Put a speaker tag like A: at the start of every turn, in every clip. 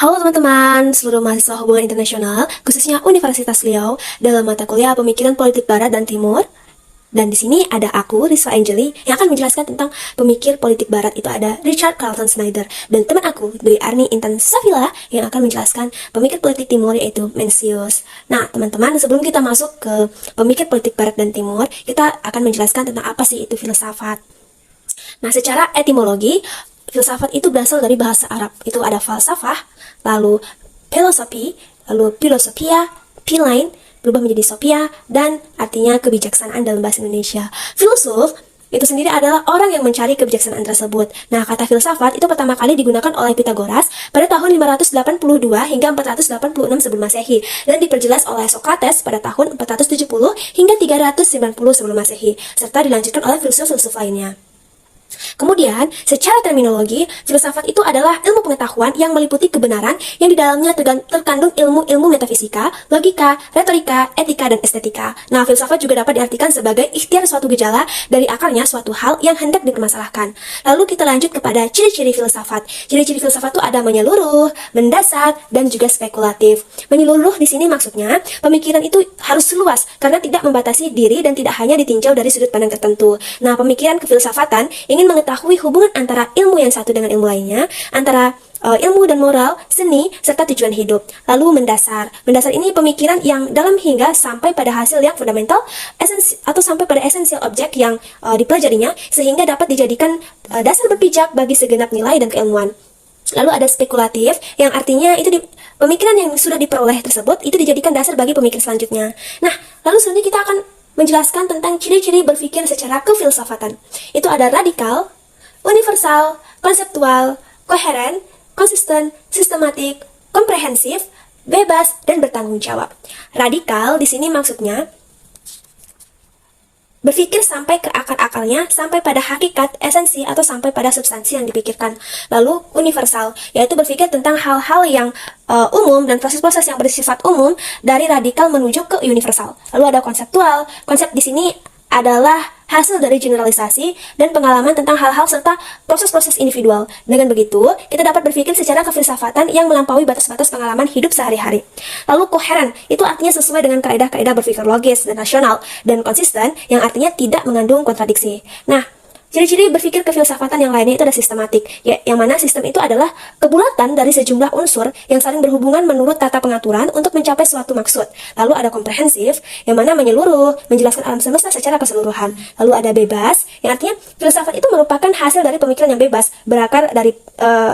A: Halo teman-teman, seluruh mahasiswa hubungan internasional, khususnya Universitas Riau, dalam mata kuliah Pemikiran Politik Barat dan Timur. Dan di sini ada aku, Rizwa Angeli, yang akan menjelaskan tentang pemikir politik Barat itu ada Richard Carlton Snyder. Dan teman aku, Dwi Arni Intan Safila, yang akan menjelaskan pemikir politik Timur yaitu Mencius. Nah, teman-teman, sebelum kita masuk ke pemikir politik Barat dan Timur, kita akan menjelaskan tentang apa sih itu filsafat. Nah, secara etimologi, filsafat itu berasal dari bahasa Arab. Itu ada falsafah, lalu filosofi, lalu filosofia, pilain, berubah menjadi sophia, dan artinya kebijaksanaan dalam bahasa Indonesia. Filosof itu sendiri adalah orang yang mencari kebijaksanaan tersebut. Nah, kata filsafat itu pertama kali digunakan oleh Pythagoras pada tahun 582 hingga 486 sebelum Masehi dan diperjelas oleh Socrates pada tahun 470 hingga 390 sebelum Masehi serta dilanjutkan oleh filsuf-filsuf lainnya. Kemudian, secara terminologi, filsafat itu adalah ilmu pengetahuan yang meliputi kebenaran yang di dalamnya terkandung ilmu-ilmu metafisika, logika, retorika, etika, dan estetika. Nah, filsafat juga dapat diartikan sebagai ikhtiar suatu gejala dari akarnya suatu hal yang hendak dipermasalahkan. Lalu kita lanjut kepada ciri-ciri filsafat. Ciri-ciri filsafat itu ada menyeluruh, mendasar, dan juga spekulatif. Menyeluruh di sini maksudnya, pemikiran itu harus luas karena tidak membatasi diri dan tidak hanya ditinjau dari sudut pandang tertentu. Nah, pemikiran kefilsafatan ingin mengetahui hubungan antara ilmu yang satu dengan ilmu lainnya, antara ilmu dan moral, seni, serta tujuan hidup. Lalu mendasar. Mendasar ini pemikiran yang dalam hingga sampai pada hasil yang fundamental, atau sampai pada esensial objek yang dipelajarinya, sehingga dapat dijadikan dasar berpijak bagi segenap nilai dan keilmuan. Lalu ada spekulatif, yang artinya itu pemikiran yang sudah diperoleh tersebut, itu dijadikan dasar bagi pemikiran selanjutnya. Nah, lalu selanjutnya kita akan menjelaskan tentang ciri-ciri berpikir secara kefilsafatan. Itu ada radikal, universal, konseptual, koheren, konsisten, sistematik, komprehensif, bebas, dan bertanggung jawab. Radikal di sini maksudnya berpikir sampai ke akar-akarnya, sampai pada hakikat, esensi, atau sampai pada substansi yang dipikirkan. Lalu universal, yaitu berpikir tentang hal-hal yang umum dan proses-proses yang bersifat umum dari radikal menuju ke universal. Lalu ada konseptual. Konsep di sini adalah hasil dari generalisasi dan pengalaman tentang hal-hal serta proses-proses individual. Dengan begitu, kita dapat berpikir secara kefilsafatan yang melampaui batas-batas pengalaman hidup sehari-hari. Lalu koheren, itu artinya sesuai dengan kaidah-kaidah berpikir logis dan rasional, dan konsisten yang artinya tidak mengandung kontradiksi. Nah, ciri-ciri berpikir kefilsafatan yang lainnya itu ada sistematik, yang mana sistem itu adalah kebulatan dari sejumlah unsur yang saling berhubungan menurut tata pengaturan untuk mencapai suatu maksud. Lalu ada komprehensif, yang mana menyeluruh, menjelaskan alam semesta secara keseluruhan. Lalu ada bebas, yang artinya filsafat itu merupakan hasil dari pemikiran yang bebas, berakar dari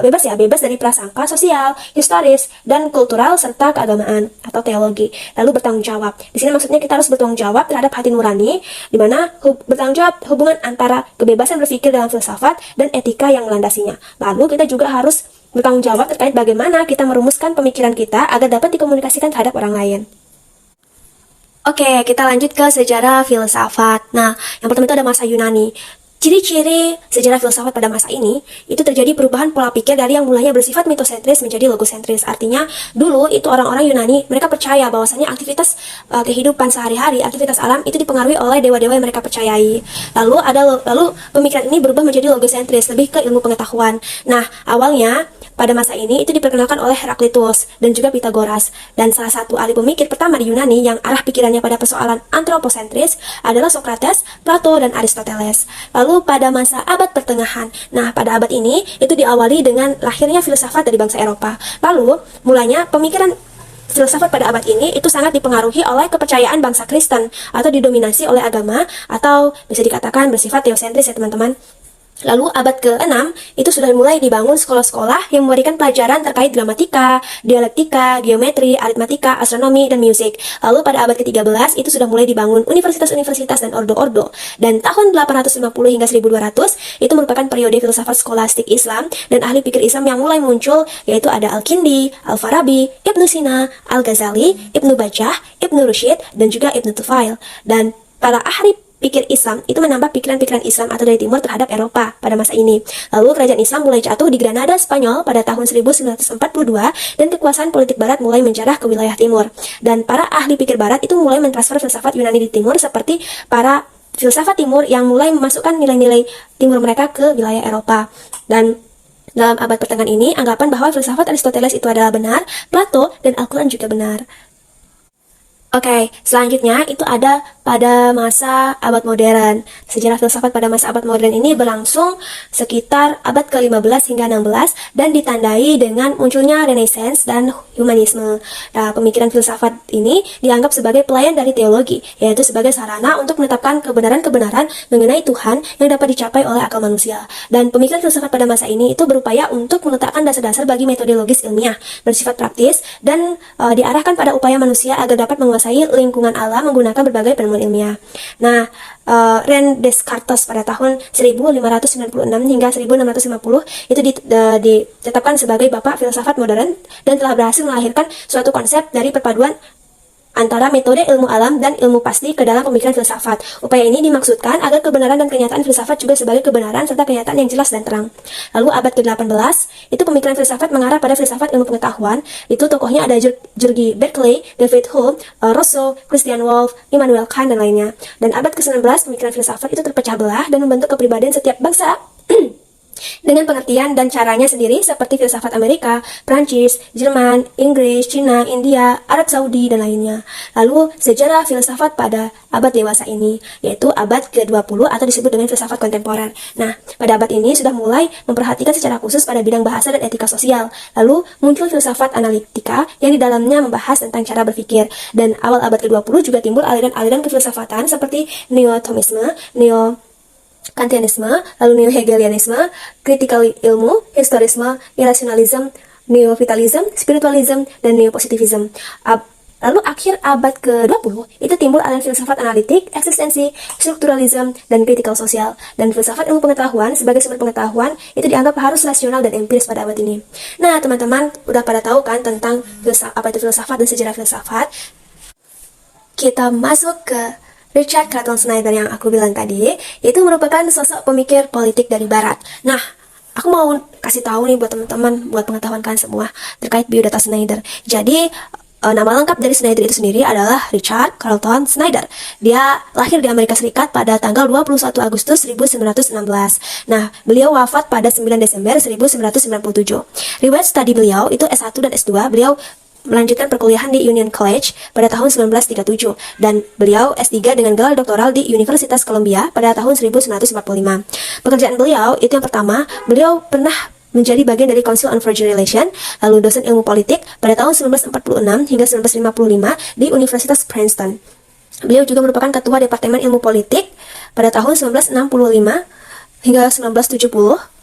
A: bebas dari prasangka sosial, historis, dan kultural serta keagamaan atau teologi. Lalu bertanggung jawab. Di sini maksudnya kita harus bertanggung jawab terhadap hati nurani, di mana bertanggung jawab hubungan antara kebebasan berpikir dalam filsafat dan etika yang melandasinya. Lalu kita juga harus bertanggung jawab terkait bagaimana kita merumuskan pemikiran kita agar dapat dikomunikasikan terhadap orang lain. Oke, kita lanjut ke sejarah filsafat. Nah, yang pertama itu ada masa Yunani. Ciri-ciri sejarah filsafat pada masa ini, itu terjadi perubahan pola pikir dari yang mulanya bersifat mitosentris menjadi logosentris. Artinya, dulu itu orang-orang Yunani, mereka percaya bahwasannya aktivitas kehidupan sehari-hari, aktivitas alam itu dipengaruhi oleh dewa-dewa yang mereka percayai. Lalu pemikiran ini berubah menjadi logosentris, lebih ke ilmu pengetahuan. Nah, awalnya pada masa ini itu diperkenalkan oleh Heraklitus dan juga Pythagoras. Dan salah satu ahli pemikir pertama di Yunani yang arah pikirannya pada persoalan antroposentris adalah Socrates, Plato, dan Aristoteles. Lalu pada masa abad pertengahan, nah pada abad ini itu diawali dengan lahirnya filsafat dari bangsa Eropa. Lalu mulanya pemikiran filsafat pada abad ini itu sangat dipengaruhi oleh kepercayaan bangsa Kristen atau didominasi oleh agama atau bisa dikatakan bersifat teosentris ya teman-teman. Lalu abad ke-6 itu sudah mulai dibangun sekolah-sekolah yang memberikan pelajaran terkait gramatika, dialektika, geometri, aritmatika, astronomi, dan musik. Lalu pada abad ke-13 itu sudah mulai dibangun universitas-universitas dan ordo-ordo. Dan tahun 850 hingga 1200 itu merupakan periode filsafat skolastik Islam dan ahli pikir Islam yang mulai muncul, yaitu ada Al-Kindi, Al-Farabi, Ibnu Sina, Al-Ghazali, Ibnu Bajjah, Ibnu Rushd, dan juga Ibnu Tufail. Dan para ahli pikir Islam itu menambah pikiran-pikiran Islam atau dari timur terhadap Eropa pada masa ini. Lalu kerajaan Islam mulai jatuh di Granada, Spanyol pada tahun 1942 dan kekuasaan politik barat mulai menjarah ke wilayah timur. Dan para ahli pikir barat itu mulai mentransfer filsafat Yunani di timur seperti para filsafat timur yang mulai memasukkan nilai-nilai timur mereka ke wilayah Eropa. Dan Dalam abad pertengahan ini, anggapan bahwa filsafat Aristoteles itu adalah benar, Plato dan Al-Quran juga benar. Oke, selanjutnya itu ada pada masa abad modern. Sejarah filsafat pada masa abad modern ini berlangsung sekitar abad ke-15 hingga 16 dan ditandai dengan munculnya Renaissance dan humanisme. Nah, pemikiran filsafat ini dianggap sebagai pelayan dari teologi, yaitu sebagai sarana untuk menetapkan kebenaran-kebenaran mengenai Tuhan yang dapat dicapai oleh akal manusia. Dan pemikiran filsafat pada masa ini itu berupaya untuk meletakkan dasar-dasar bagi metodologis ilmiah, bersifat praktis, dan diarahkan pada upaya manusia agar dapat menguasai lingkungan alam menggunakan berbagai penemuan ilmiah. Nah, René Descartes pada tahun 1596 hingga 1650 itu ditetapkan sebagai bapak filsafat modern dan telah berhasil melahirkan suatu konsep dari perpaduan antara metode ilmu alam dan ilmu pasti ke dalam pemikiran filsafat. Upaya ini dimaksudkan agar kebenaran dan kenyataan filsafat juga sebagai kebenaran serta kenyataan yang jelas dan terang. Lalu abad ke-18, itu pemikiran filsafat mengarah pada filsafat ilmu pengetahuan. Itu tokohnya ada George Berkeley, David Hume, Rousseau, Christian Wolff, Immanuel Kant, dan lainnya. Dan abad ke-19, pemikiran filsafat itu terpecah belah dan membentuk kepribadian setiap bangsa dengan pengertian dan caranya sendiri seperti filsafat Amerika, Prancis, Jerman, Inggris, Cina, India, Arab Saudi, dan lainnya. Lalu, sejarah filsafat pada abad dewasa ini, yaitu abad ke-20 atau disebut dengan filsafat kontemporer. Nah, pada abad ini sudah mulai memperhatikan secara khusus pada bidang bahasa dan etika sosial. Lalu, muncul filsafat analitika yang di dalamnya membahas tentang cara berpikir. Dan awal abad ke-20 juga timbul aliran-aliran kefilsafatan seperti Neo-Thomisme, Kantianisme, lalu Neo-Hegelianisme, kritikal ilmu, historisme, irasionalisme, Neo-Vitalism, spiritualism, dan Neo-Positivism. Lalu akhir abad ke-20 itu timbul aliran filsafat analitik, eksistensi, strukturalisme, dan kritikal sosial. Dan filsafat ilmu pengetahuan sebagai sumber pengetahuan itu dianggap harus rasional dan empiris pada abad ini. Nah, teman-teman udah pada tahu kan tentang apa itu filsafat dan sejarah filsafat. Kita masuk ke Richard Carlton Schneider yang aku bilang tadi, itu merupakan sosok pemikir politik dari Barat. Nah, aku mau kasih tahu nih buat teman-teman, buat pengetahuan kalian semua terkait biodata Schneider. Jadi, nama lengkap dari Schneider itu sendiri adalah Richard Carlton Schneider. Dia lahir di Amerika Serikat pada tanggal 21 Agustus 1916. Nah, beliau wafat pada 9 Desember 1997. Riwayat studi beliau itu S1 dan S2. Beliau melanjutkan perkuliahan di Union College pada tahun 1937 dan beliau S3 dengan gelar doktoral di Universitas Columbia pada tahun 1945. Pekerjaan beliau itu yang pertama, beliau pernah menjadi bagian dari Council on Foreign Relations, lalu dosen ilmu politik pada tahun 1946 hingga 1955 di Universitas Princeton. Beliau juga merupakan ketua Departemen Ilmu Politik pada tahun 1965 hingga 1970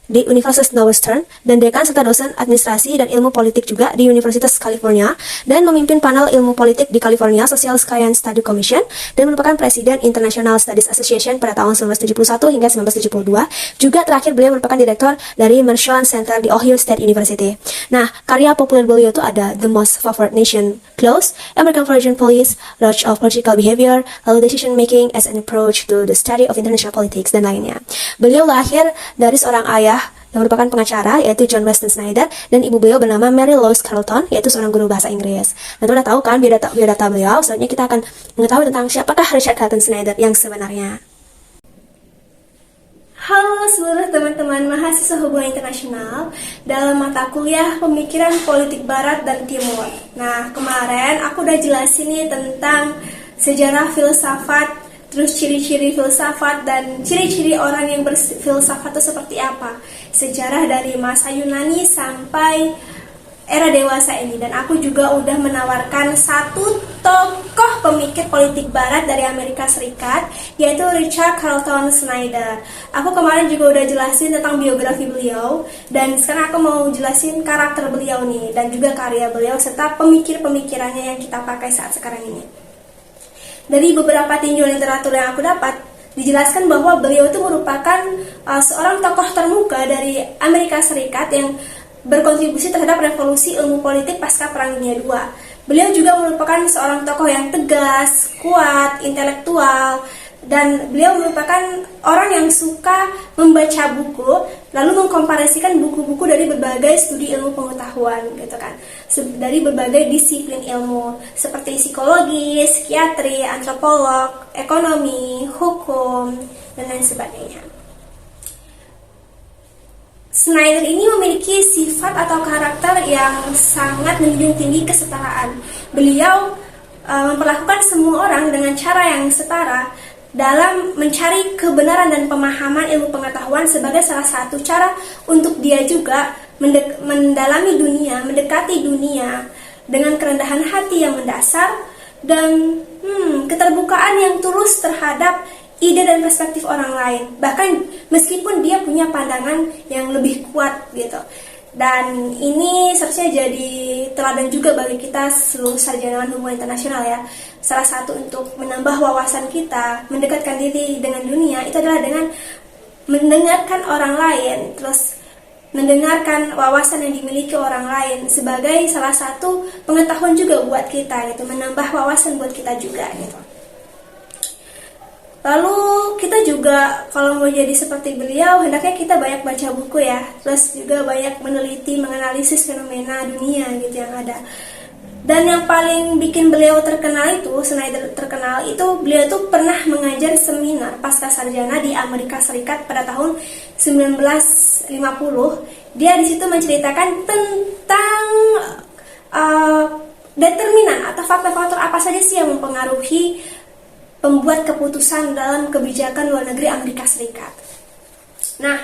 A: di Universitas Northwestern dan dekan serta dosen administrasi dan ilmu politik juga di Universitas California dan memimpin panel ilmu politik di California Social Science Study Commission dan merupakan presiden International Studies Association pada tahun 1971 hingga 1972. Juga terakhir beliau merupakan direktur dari Marshall Center di Ohio State University. Nah, karya populer beliau itu ada The Most Favored Nation Clause, American Foreign Policy, Laws of Political Behavior, lalu Decision Making as an Approach to the Study of International Politics, dan lainnya. Beliau lahir dari seorang ayah yang merupakan pengacara, yaitu John Weston Schneider, dan ibu beliau bernama Mary Louise Carlton, yaitu seorang guru bahasa Inggris. Dan udah tahu kan biodata beliau, selanjutnya kita akan mengetahui tentang siapakah Richard Carlton Schneider yang sebenarnya. Halo seluruh teman-teman mahasiswa hubungan internasional dalam mata kuliah pemikiran politik barat dan timur. Nah, kemarin aku udah jelasin nih tentang sejarah filsafat, terus ciri-ciri filsafat dan ciri-ciri orang yang berfilsafat itu seperti apa. Sejarah dari masa Yunani sampai era dewasa ini. Dan aku juga udah menawarkan satu tokoh pemikir politik barat dari Amerika Serikat, yaitu Richard Carlton Schneider. Aku kemarin juga udah jelasin tentang biografi beliau, dan sekarang aku mau jelasin karakter beliau nih, dan juga karya beliau serta pemikir-pemikirannya yang kita pakai saat sekarang ini. Dari beberapa tinjau literatur yang aku dapat, dijelaskan bahwa beliau itu merupakan seorang tokoh termuka dari Amerika Serikat yang berkontribusi terhadap revolusi ilmu politik pasca Perang Dunia II. Beliau juga merupakan seorang tokoh yang tegas, kuat, intelektual, dan beliau merupakan orang yang suka membaca buku, lalu mengkomparasikan buku-buku dari berbagai studi ilmu pengetahuan, gitu kan, dari berbagai disiplin ilmu seperti psikologi, psikiatri, antropolog, ekonomi, hukum, dan lain sebagainya. Snyder ini memiliki sifat atau karakter yang sangat menjunjung tinggi kesetaraan. Beliau memperlakukan semua orang dengan cara yang setara dalam mencari kebenaran dan pemahaman ilmu pengetahuan sebagai salah satu cara untuk dia juga mendalami dunia, mendekati dunia dengan kerendahan hati yang mendasar dan keterbukaan yang tulus terhadap ide dan perspektif orang lain, bahkan meskipun dia punya pandangan yang lebih kuat gitu. Dan ini seharusnya jadi teladan juga bagi kita seluruh sarjana hubungan internasional ya. Salah satu untuk menambah wawasan kita, mendekatkan diri dengan dunia itu adalah dengan mendengarkan orang lain, terus mendengarkan wawasan yang dimiliki orang lain sebagai salah satu pengetahuan juga buat kita gitu, menambah wawasan buat kita juga gitu. Lalu kita juga kalau mau jadi seperti beliau, hendaknya kita banyak baca buku ya, terus juga banyak meneliti, menganalisis fenomena dunia gitu yang ada. Dan yang paling bikin beliau terkenal itu, Snyder terkenal itu, beliau tuh pernah mengajar seminar pasca sarjana di Amerika Serikat pada tahun 1950. Dia di situ menceritakan tentang determinan atau faktor-faktor apa saja sih yang mempengaruhi pembuat keputusan dalam kebijakan luar negeri Amerika Serikat. Nah,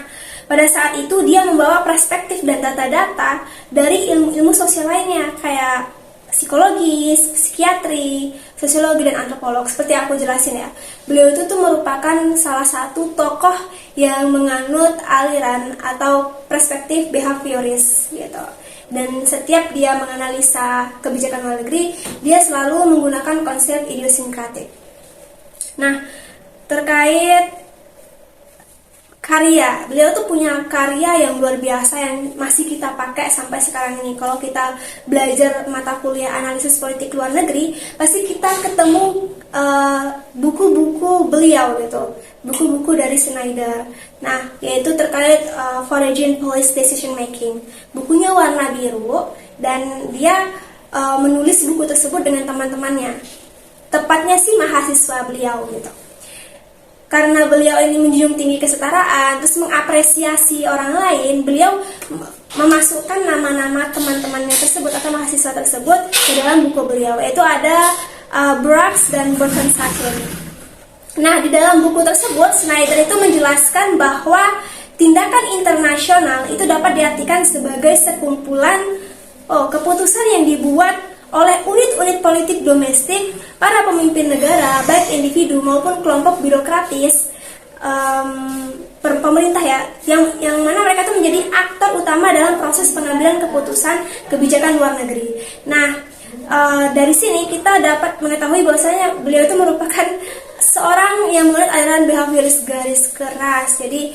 A: pada saat itu dia membawa perspektif dan data-data dari ilmu-ilmu sosial lainnya kayak psikologi, psikiatri, sosiologi, dan antropolog. Seperti yang aku jelasin ya, beliau itu tuh merupakan salah satu tokoh yang menganut aliran atau perspektif behavioris gitu. Dan setiap dia menganalisa kebijakan luar negeri, dia selalu menggunakan konsep idiosinkratik. Nah, terkait karya, beliau tuh punya karya yang luar biasa yang masih kita pakai sampai sekarang ini. Kalau kita belajar mata kuliah analisis politik luar negeri, pasti kita ketemu buku-buku beliau gitu, buku-buku dari Snyder. Nah, yaitu terkait Foreign Policy Decision Making. Bukunya warna biru dan dia menulis buku tersebut dengan teman-temannya. Tepatnya sih mahasiswa beliau gitu. Karena beliau ini menjunjung tinggi kesetaraan, terus mengapresiasi orang lain, beliau memasukkan nama-nama teman-temannya tersebut atau mahasiswa tersebut ke dalam buku beliau, yaitu ada Braggs dan Burton-Sakin. Nah, di dalam buku tersebut, Snyder itu menjelaskan bahwa tindakan internasional itu dapat diartikan sebagai sekumpulan keputusan yang dibuat oleh unit-unit politik domestik, para pemimpin negara, baik individu maupun kelompok birokratis pemerintah ya, yang mana mereka itu menjadi aktor utama dalam proses pengambilan keputusan kebijakan luar negeri. Nah, dari sini kita dapat mengetahui bahwasanya beliau itu merupakan seorang yang menganut aliran behavioris garis keras. Jadi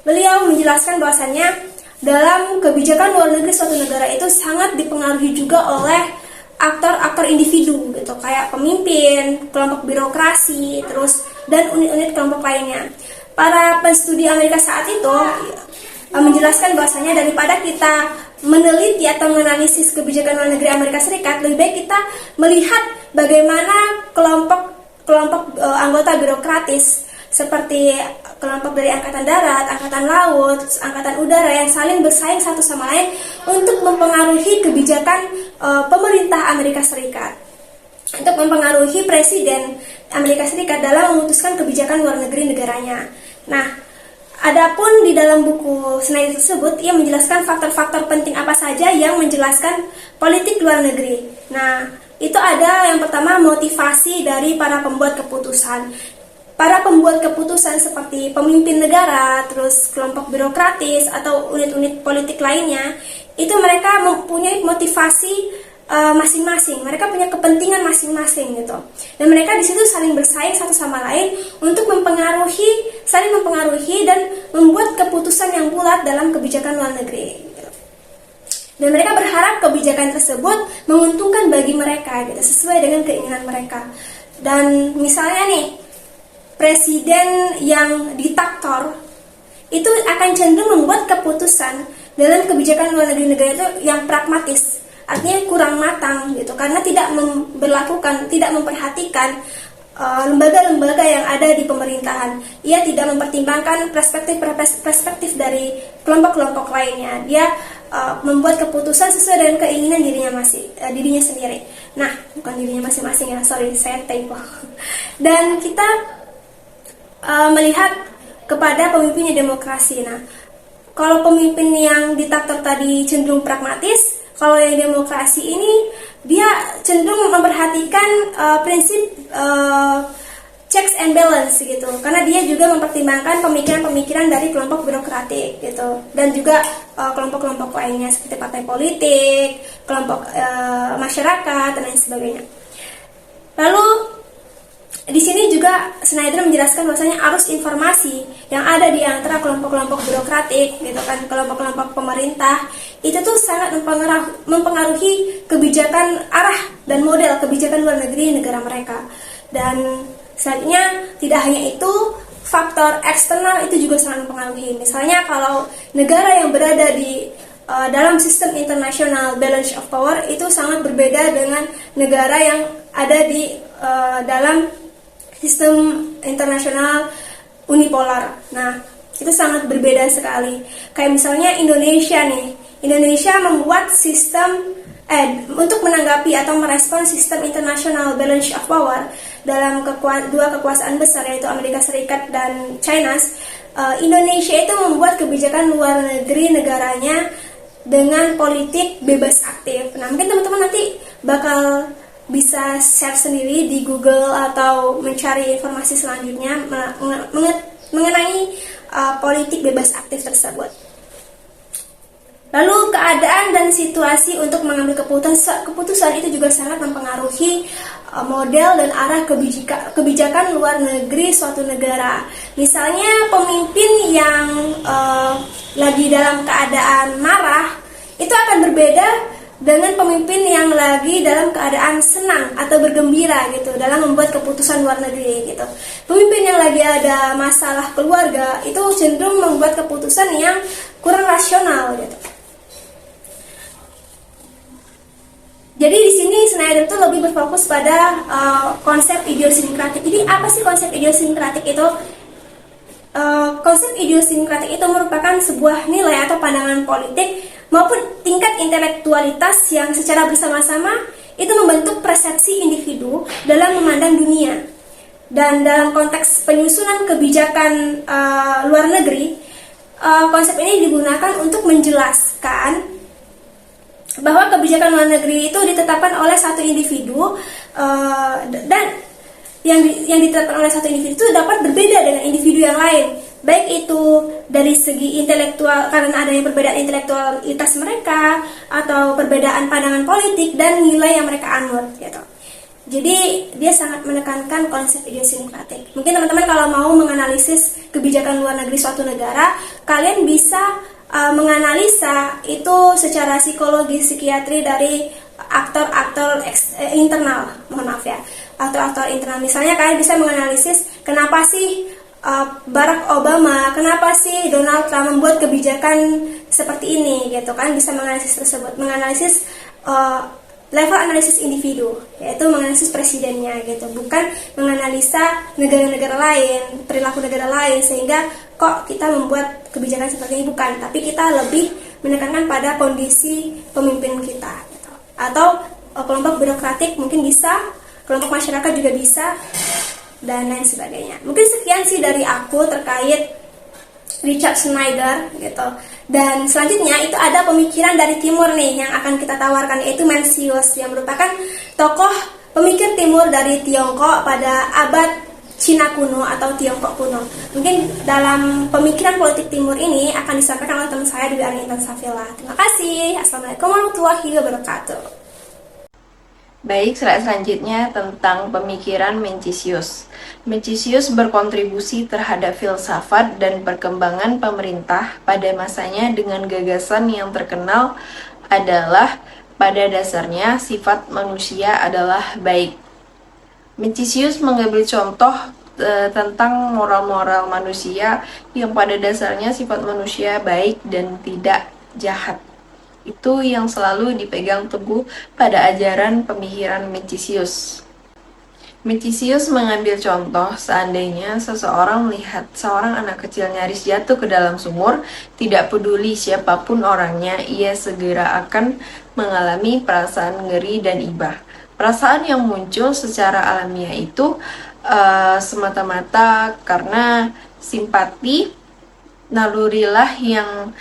A: beliau menjelaskan bahwasanya dalam kebijakan luar negeri suatu negara itu sangat dipengaruhi juga oleh aktor-aktor individu gitu, kayak pemimpin, kelompok birokrasi, terus dan unit-unit kelompok lainnya. Para penstudi Amerika saat itu menjelaskan bahwasanya daripada kita meneliti atau menganalisis kebijakan luar negeri Amerika Serikat, lebih baik kita melihat bagaimana kelompok anggota birokratis seperti kelompok dari Angkatan Darat, Angkatan Laut, Angkatan Udara yang saling bersaing satu sama lain untuk mempengaruhi kebijakan pemerintah Amerika Serikat, untuk mempengaruhi Presiden Amerika Serikat dalam memutuskan kebijakan luar negeri negaranya. Nah, adapun di dalam buku Snyder tersebut, ia menjelaskan faktor-faktor penting apa saja yang menjelaskan politik luar negeri. Nah, itu ada yang pertama motivasi dari para pembuat keputusan. Para pembuat keputusan seperti pemimpin negara, terus kelompok birokratis atau unit-unit politik lainnya, itu mereka mempunyai motivasi masing-masing. Mereka punya kepentingan masing-masing gitu. Dan mereka di situ saling bersaing satu sama lain untuk saling mempengaruhi dan membuat keputusan yang bulat dalam kebijakan luar negeri. Gitu. Dan mereka berharap kebijakan tersebut menguntungkan bagi mereka gitu, sesuai dengan keinginan mereka. Dan misalnya nih, presiden yang diktator itu akan cenderung membuat keputusan dalam kebijakan luar negeri negara itu yang pragmatis, artinya kurang matang gitu, karena tidak memperhatikan lembaga-lembaga yang ada di pemerintahan. Ia tidak mempertimbangkan perspektif dari kelompok-kelompok lainnya. Dia membuat keputusan sesuai dengan keinginan dirinya sendiri. Nah, bukan dirinya masing-masing ya, sorry, saya typo. Dan kita melihat kepada pemimpinnya demokrasi. Nah, kalau pemimpin yang diktator tadi cenderung pragmatis, kalau yang demokrasi ini dia cenderung memperhatikan prinsip checks and balance gitu, karena dia juga mempertimbangkan pemikiran-pemikiran dari kelompok birokratik gitu, dan juga kelompok-kelompok lainnya seperti partai politik, kelompok masyarakat dan lain sebagainya. Lalu di sini juga Snyder menjelaskan bahwasanya arus informasi yang ada di antara kelompok-kelompok birokratik gitu kan, kelompok-kelompok pemerintah itu tuh sangat mempengaruhi kebijakan arah dan model kebijakan luar negeri negara mereka. Dan selanjutnya tidak hanya itu, faktor eksternal itu juga sangat mempengaruhi. Misalnya kalau negara yang berada di dalam sistem internasional balance of power itu sangat berbeda dengan negara yang ada di dalam sistem internasional unipolar. Nah, itu sangat berbeda sekali. Kayak misalnya Indonesia nih. Indonesia membuat sistem untuk menanggapi atau merespon sistem internasional balance of power dalam dua kekuasaan besar yaitu Amerika Serikat dan China. Indonesia itu membuat kebijakan luar negeri negaranya dengan politik bebas aktif. Nah, mungkin teman-teman nanti bakal bisa share sendiri di Google atau mencari informasi selanjutnya mengenai politik bebas aktif tersebut. Lalu keadaan dan situasi untuk mengambil keputusan itu juga sangat mempengaruhi model dan arah kebijakan luar negeri suatu negara. Misalnya pemimpin yang lagi dalam keadaan marah itu akan berbeda dengan pemimpin yang lagi dalam keadaan senang atau bergembira gitu dalam membuat keputusan luar negeri gitu. Pemimpin yang lagi ada masalah keluarga itu cenderung membuat keputusan yang kurang rasional gitu. Jadi di sini Snyder tuh lebih berfokus pada konsep idiosinkratik. Jadi apa sih konsep idiosinkratik itu? Konsep idiosinkratik itu merupakan sebuah nilai atau pandangan politik maupun tingkat intelektualitas yang secara bersama-sama itu membentuk persepsi individu dalam memandang dunia. Dan dalam konteks penyusunan kebijakan luar negeri, konsep ini digunakan untuk menjelaskan bahwa kebijakan luar negeri itu ditetapkan oleh satu individu dan yang ditetapkan oleh satu individu itu dapat berbeda dengan individu yang lain, baik itu dari segi intelektual karena adanya perbedaan intelektualitas mereka atau perbedaan pandangan politik dan nilai yang mereka anut gitu. Jadi dia sangat menekankan konsep idiosinkratik. Mungkin teman-teman kalau mau menganalisis kebijakan luar negeri suatu negara, kalian bisa menganalisa itu secara psikologi psikiatri dari aktor-aktor internal, mohon maaf ya, aktor-aktor internal. Misalnya kalian bisa menganalisis kenapa sih Barack Obama, kenapa sih Donald Trump membuat kebijakan seperti ini gitu kan, bisa menganalisis tersebut, menganalisis level analisis individu, yaitu menganalisis presidennya gitu, bukan menganalisa negara-negara lain, perilaku negara lain sehingga kok kita membuat kebijakan seperti ini, bukan, tapi kita lebih menekankan pada kondisi pemimpin kita gitu. Atau kelompok birokratik mungkin bisa, kelompok masyarakat juga bisa, dan lain sebagainya. Mungkin sekian sih dari aku terkait Richard Snyder gitu. Dan selanjutnya itu ada pemikiran dari timur nih yang akan kita tawarkan, yaitu Mencius yang merupakan tokoh pemikir timur dari Tiongkok pada abad Cina kuno atau Tiongkok kuno. Mungkin dalam pemikiran politik timur ini akan disampaikan oleh teman saya Dwi Arni Intan Safila. Terima kasih. Assalamualaikum warahmatullahi wabarakatuh.
B: Baik, slide selanjutnya tentang pemikiran Mencius. Mencius berkontribusi terhadap filsafat dan perkembangan pemerintah pada masanya dengan gagasan yang terkenal adalah pada dasarnya sifat manusia adalah baik. Mencius mengambil contoh tentang moral-moral manusia yang pada dasarnya sifat manusia baik dan tidak jahat. Itu yang selalu dipegang teguh pada ajaran pemikiran Mencius. Mencisius mengambil contoh seandainya seseorang melihat seorang anak kecil nyaris jatuh ke dalam sumur, tidak peduli siapapun orangnya, ia segera akan mengalami perasaan ngeri dan iba. Perasaan yang muncul secara alamiah itu semata-mata karena simpati, nalurilah yang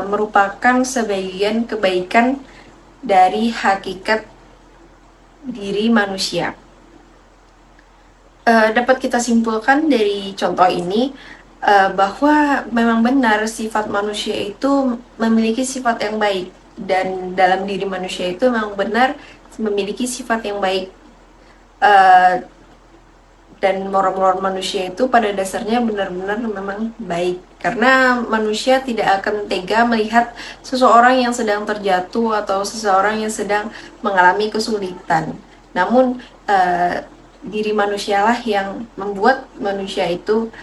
B: merupakan sebagian kebaikan dari hakikat diri manusia. Dapat kita simpulkan dari contoh ini bahwa memang benar sifat manusia itu memiliki sifat yang baik, dan dalam diri manusia itu memang benar memiliki sifat yang baik. Dan moral-moral manusia itu pada dasarnya benar-benar memang baik, karena manusia tidak akan tega melihat seseorang yang sedang terjatuh atau seseorang yang sedang mengalami kesulitan. Namun diri manusialah yang membuat manusia itu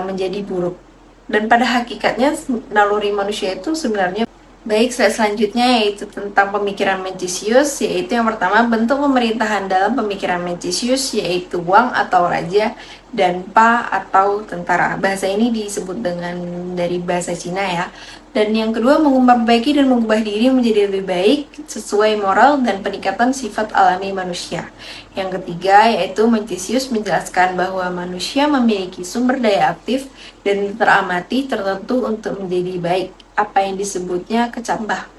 B: menjadi buruk. Dan pada hakikatnya naluri manusia itu sebenarnya baik. Selanjutnya yaitu tentang pemikiran Mencisius, yaitu yang pertama, bentuk pemerintahan dalam pemikiran Mencisius yaitu wang atau raja dan pa atau tentara. Bahasa ini disebut dengan dari bahasa Cina ya. Dan yang kedua, memperbaiki dan mengubah diri menjadi lebih baik sesuai moral dan peningkatan sifat alami manusia. Yang ketiga, yaitu Mencisius menjelaskan bahwa manusia memiliki sumber daya aktif dan teramati tertentu untuk menjadi baik, apa yang disebutnya kecambah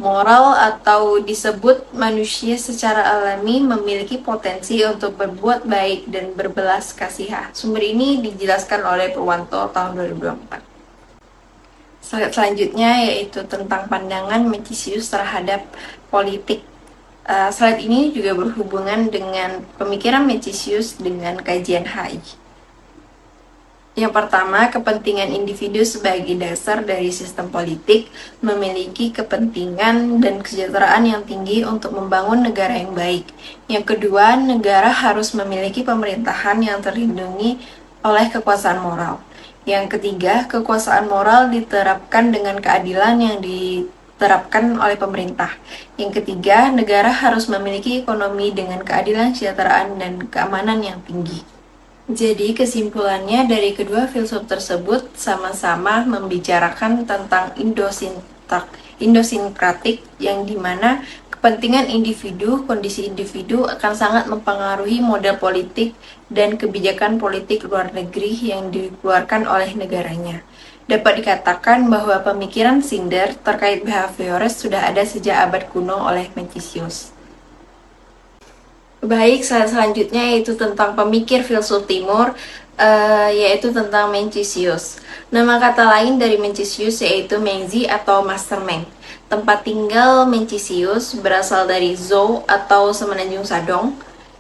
B: moral, atau disebut manusia secara alami memiliki potensi untuk berbuat baik dan berbelas kasihan. Sumber ini dijelaskan oleh Purwanto tahun 2024. Selanjutnya yaitu tentang pandangan Mencisius terhadap politik. Slide ini juga berhubungan dengan pemikiran Mencisius dengan kajian HI. Yang pertama, kepentingan individu sebagai dasar dari sistem politik memiliki kepentingan dan kesejahteraan yang tinggi untuk membangun negara yang baik. Yang kedua, negara harus memiliki pemerintahan yang terlindungi oleh kekuasaan moral. Yang ketiga, kekuasaan moral diterapkan dengan keadilan yang diterapkan oleh pemerintah. Yang ketiga, negara harus memiliki ekonomi dengan keadilan, kesejahteraan, dan keamanan yang tinggi. Jadi kesimpulannya dari kedua filsuf tersebut sama-sama membicarakan tentang Indo-Sinkratik, yang dimana kepentingan individu, kondisi individu akan sangat mempengaruhi model politik dan kebijakan politik luar negeri yang dikeluarkan oleh negaranya. Dapat dikatakan bahwa pemikiran Sinder terkait behaviores sudah ada sejak abad kuno oleh Mencisius. Baik, selanjutnya yaitu tentang pemikir filsuf timur, yaitu tentang Mencisius. Nama kata lain dari Mencisius yaitu Menzi atau mastermind. Tempat tinggal Mencisius berasal dari Zou atau Semenanjung Sadong,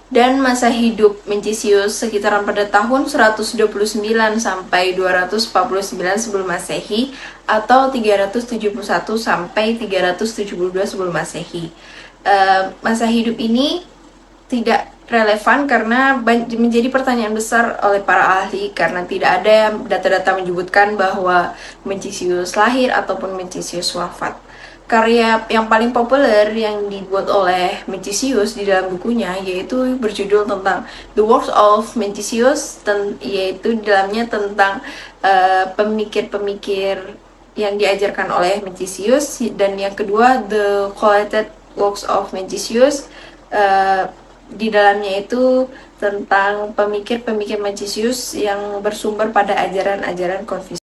B: dan masa hidup Mencisius sekitaran pada tahun 129 sampai 249 sebelum Masehi atau 371 sampai 372 sebelum Masehi. Masa hidup ini tidak relevan karena menjadi pertanyaan besar oleh para ahli, karena tidak ada data-data menyebutkan bahwa Mencisius lahir ataupun Mencisius wafat. Karya yang paling populer yang dibuat oleh Mencisius di dalam bukunya yaitu berjudul tentang The Works of Mencisius, yaitu di dalamnya tentang pemikir-pemikir yang diajarkan oleh Mencisius, dan yang kedua The Collected Works of Mencisius. Di dalamnya itu tentang pemikir-pemikir Mencisius yang bersumber pada ajaran-ajaran Konfusius.